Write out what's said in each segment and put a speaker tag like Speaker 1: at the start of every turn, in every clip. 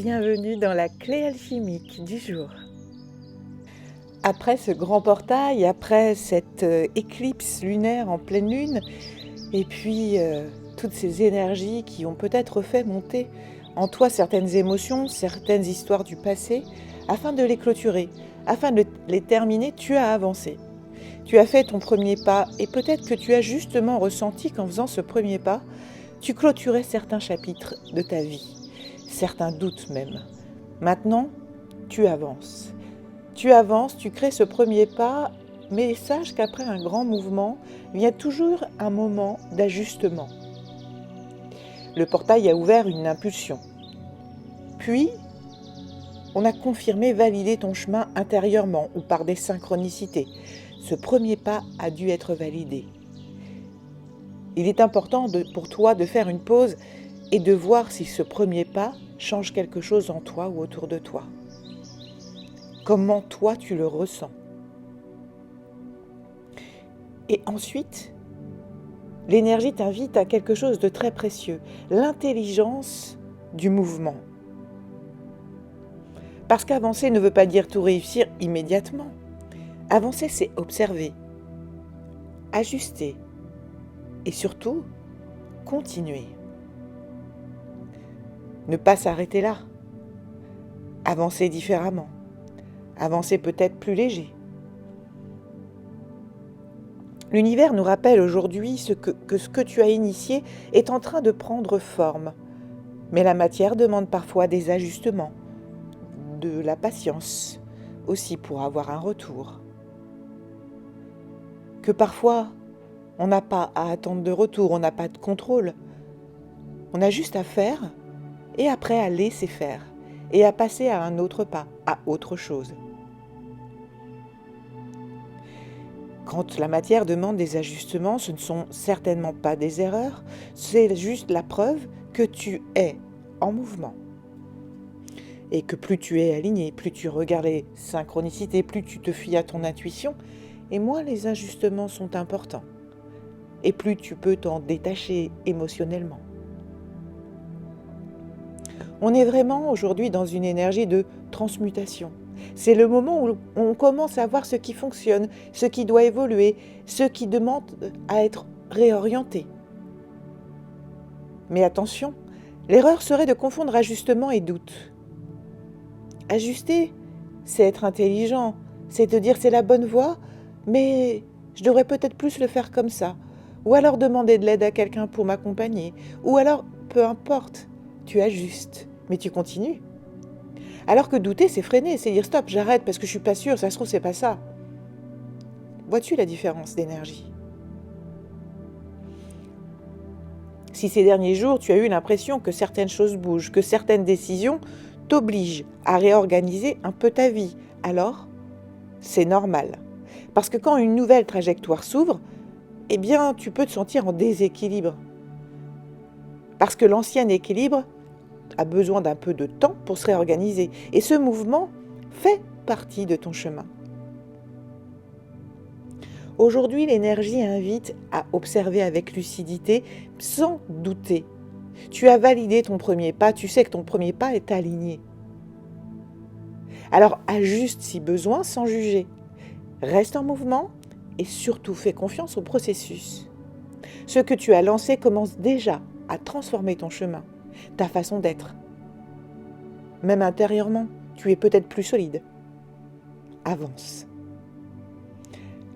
Speaker 1: bienvenue dans la clé alchimique du jour. Après ce grand portail, après cette éclipse lunaire en pleine lune, et puis toutes ces énergies qui ont peut-être fait monter en toi certaines émotions, certaines histoires du passé, afin de les clôturer, afin de les terminer, tu as avancé. Tu as fait ton premier pas et peut-être que tu as justement ressenti qu'en faisant ce premier pas, tu clôturais certains chapitres de ta vie, certains doutes même. Maintenant, tu avances. Tu avances, tu crées ce premier pas, mais sache qu'après un grand mouvement, vient toujours un moment d'ajustement. Le portail a ouvert une impulsion. Puis, on a confirmé, validé ton chemin intérieurement ou par des synchronicités. Ce premier pas a dû être validé. Il est important pour toi de faire une pause et de voir si ce premier pas change quelque chose en toi ou autour de toi. Comment toi tu le ressens. Et ensuite, l'énergie t'invite à quelque chose de très précieux, l'intelligence du mouvement. Parce qu'avancer ne veut pas dire tout réussir immédiatement. Avancer, c'est observer, ajuster et surtout, continuer. Ne pas s'arrêter là. Avancer différemment. Avancer peut-être plus léger. L'univers nous rappelle aujourd'hui que ce que tu as initié est en train de prendre forme. Mais la matière demande parfois des ajustements, de la patience aussi pour avoir un retour. Que parfois, on n'a pas à attendre de retour, on n'a pas de contrôle. On a juste à faire et après à laisser faire et à passer à un autre pas, à autre chose. Quand la matière demande des ajustements, ce ne sont certainement pas des erreurs, c'est juste la preuve que tu es en mouvement. Et que plus tu es aligné, plus tu regardes les synchronicités, plus tu te fies à ton intuition, et moins les ajustements sont importants. Et plus tu peux t'en détacher émotionnellement. On est vraiment aujourd'hui dans une énergie de transmutation. C'est le moment où on commence à voir ce qui fonctionne, ce qui doit évoluer, ce qui demande à être réorienté. Mais attention, l'erreur serait de confondre ajustement et doute. Ajuster, c'est être intelligent, c'est te dire c'est la bonne voie, mais je devrais peut-être plus le faire comme ça. Ou alors demander de l'aide à quelqu'un pour m'accompagner. Ou alors, peu importe, tu ajustes, mais tu continues. Alors que douter, c'est freiner, c'est dire stop, j'arrête parce que je suis pas sûre, ça se trouve, c'est pas ça. Vois-tu la différence d'énergie ? Si ces derniers jours, tu as eu l'impression que certaines choses bougent, que certaines décisions t'obligent à réorganiser un peu ta vie, alors c'est normal. Parce que quand une nouvelle trajectoire s'ouvre, eh bien, tu peux te sentir en déséquilibre. Parce que l'ancien équilibre a besoin d'un peu de temps pour se réorganiser. Et ce mouvement fait partie de ton chemin. Aujourd'hui, l'énergie invite à observer avec lucidité, sans douter. Tu as validé ton premier pas, tu sais que ton premier pas est aligné. Alors ajuste si besoin sans juger. Reste en mouvement et surtout fais confiance au processus. Ce que tu as lancé commence déjà à transformer ton chemin, ta façon d'être. Même intérieurement, tu es peut-être plus solide. Avance.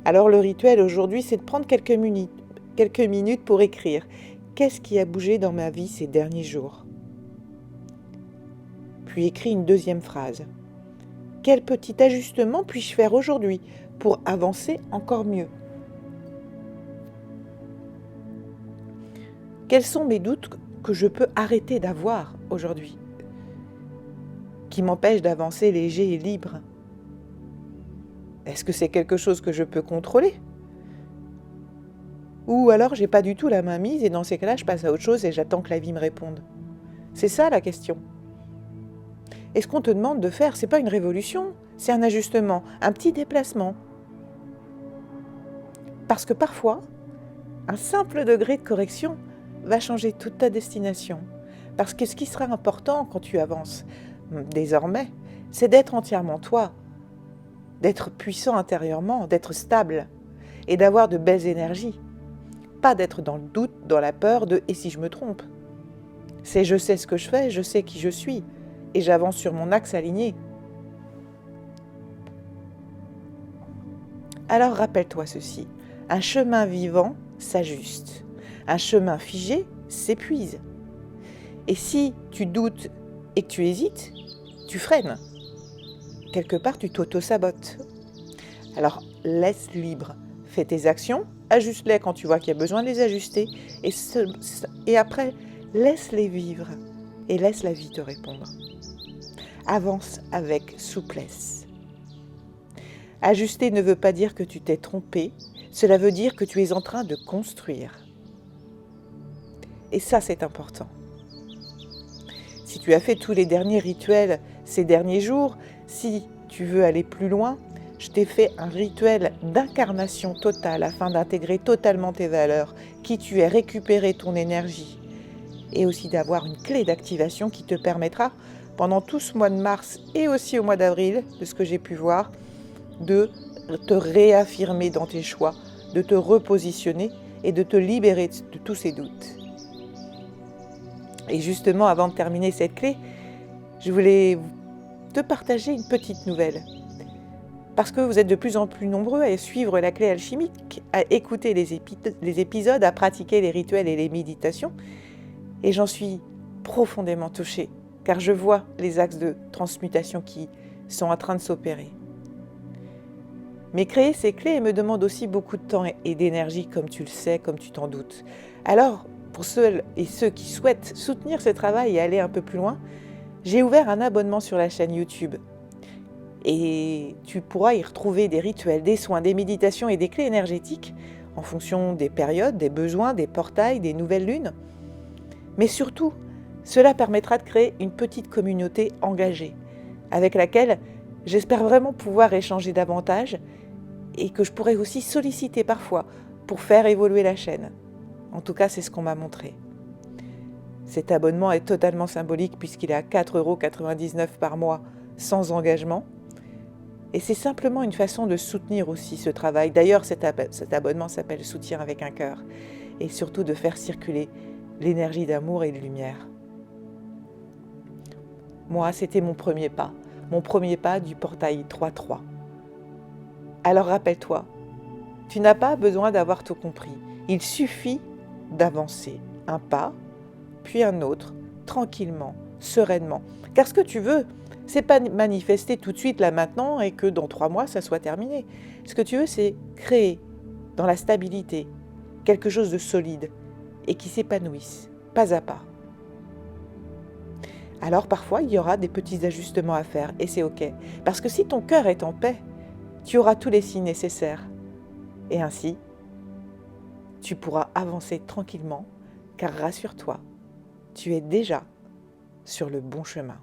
Speaker 1: Alors le rituel aujourd'hui, c'est de prendre quelques minutes pour écrire. Qu'est-ce qui a bougé dans ma vie ces derniers jours ? Puis écris une deuxième phrase. Quel petit ajustement puis-je faire aujourd'hui pour avancer encore mieux ? Quels sont mes doutes que je peux arrêter d'avoir aujourd'hui, qui m'empêchent d'avancer léger et libre ? Est-ce que c'est quelque chose que je peux contrôler ? Ou alors j'ai pas du tout la main mise et dans ces cas-là, je passe à autre chose et j'attends que la vie me réponde. C'est ça la question. Et ce qu'on te demande de faire, c'est pas une révolution, c'est un ajustement, un petit déplacement. Parce que parfois, un simple degré de correction va changer toute ta destination. Parce que ce qui sera important quand tu avances, désormais, c'est d'être entièrement toi, d'être puissant intérieurement, d'être stable et d'avoir de belles énergies. Pas d'être dans le doute, dans la peur de « et si je me trompe ?» C'est « je sais ce que je fais, je sais qui je suis et j'avance sur mon axe aligné ». Alors rappelle-toi ceci, un chemin vivant s'ajuste, un chemin figé s'épuise. Et si tu doutes et que tu hésites, tu freines. Quelque part, tu t'auto-sabotes. Alors laisse libre, fais tes actions, ajuste-les quand tu vois qu'il y a besoin de les ajuster et après, laisse-les vivre et laisse la vie te répondre. Avance avec souplesse. Ajuster ne veut pas dire que tu t'es trompé, cela veut dire que tu es en train de construire. Et ça, c'est important. Si tu as fait tous les derniers rituels ces derniers jours, si tu veux aller plus loin, je t'ai fait un rituel d'incarnation totale afin d'intégrer totalement tes valeurs, qui tu es, récupérer ton énergie et aussi d'avoir une clé d'activation qui te permettra pendant tout ce mois de mars et aussi au mois d'avril, de ce que j'ai pu voir, de te réaffirmer dans tes choix, de te repositionner et de te libérer de tous ces doutes. Et justement, avant de terminer cette clé, je voulais te partager une petite nouvelle. Parce que vous êtes de plus en plus nombreux à suivre la clé alchimique, à écouter les épisodes, à pratiquer les rituels et les méditations. Et j'en suis profondément touchée, car je vois les axes de transmutation qui sont en train de s'opérer. Mais créer ces clés me demande aussi beaucoup de temps et d'énergie, comme tu le sais, comme tu t'en doutes. Alors, pour ceux et ceux qui souhaitent soutenir ce travail et aller un peu plus loin, j'ai ouvert un abonnement sur la chaîne YouTube. Et tu pourras y retrouver des rituels, des soins, des méditations et des clés énergétiques en fonction des périodes, des besoins, des portails, des nouvelles lunes. Mais surtout, cela permettra de créer une petite communauté engagée, avec laquelle j'espère vraiment pouvoir échanger davantage et que je pourrais aussi solliciter parfois pour faire évoluer la chaîne. En tout cas, c'est ce qu'on m'a montré. Cet abonnement est totalement symbolique puisqu'il est à 4,99 € par mois sans engagement. Et c'est simplement une façon de soutenir aussi ce travail. D'ailleurs, cet abonnement s'appelle « Soutien avec un cœur » et surtout de faire circuler l'énergie d'amour et de lumière. Moi, c'était mon premier pas du portail 3-3. Alors rappelle-toi, tu n'as pas besoin d'avoir tout compris. Il suffit d'avancer un pas, puis un autre, tranquillement, sereinement. Car ce que tu veux, c'est pas manifester tout de suite là maintenant et que dans 3 mois ça soit terminé. Ce que tu veux, c'est créer dans la stabilité quelque chose de solide et qui s'épanouisse, pas à pas. Alors parfois, il y aura des petits ajustements à faire et c'est ok. Parce que si ton cœur est en paix, tu auras tous les signes nécessaires. Et ainsi, tu pourras avancer tranquillement, car rassure-toi, tu es déjà sur le bon chemin.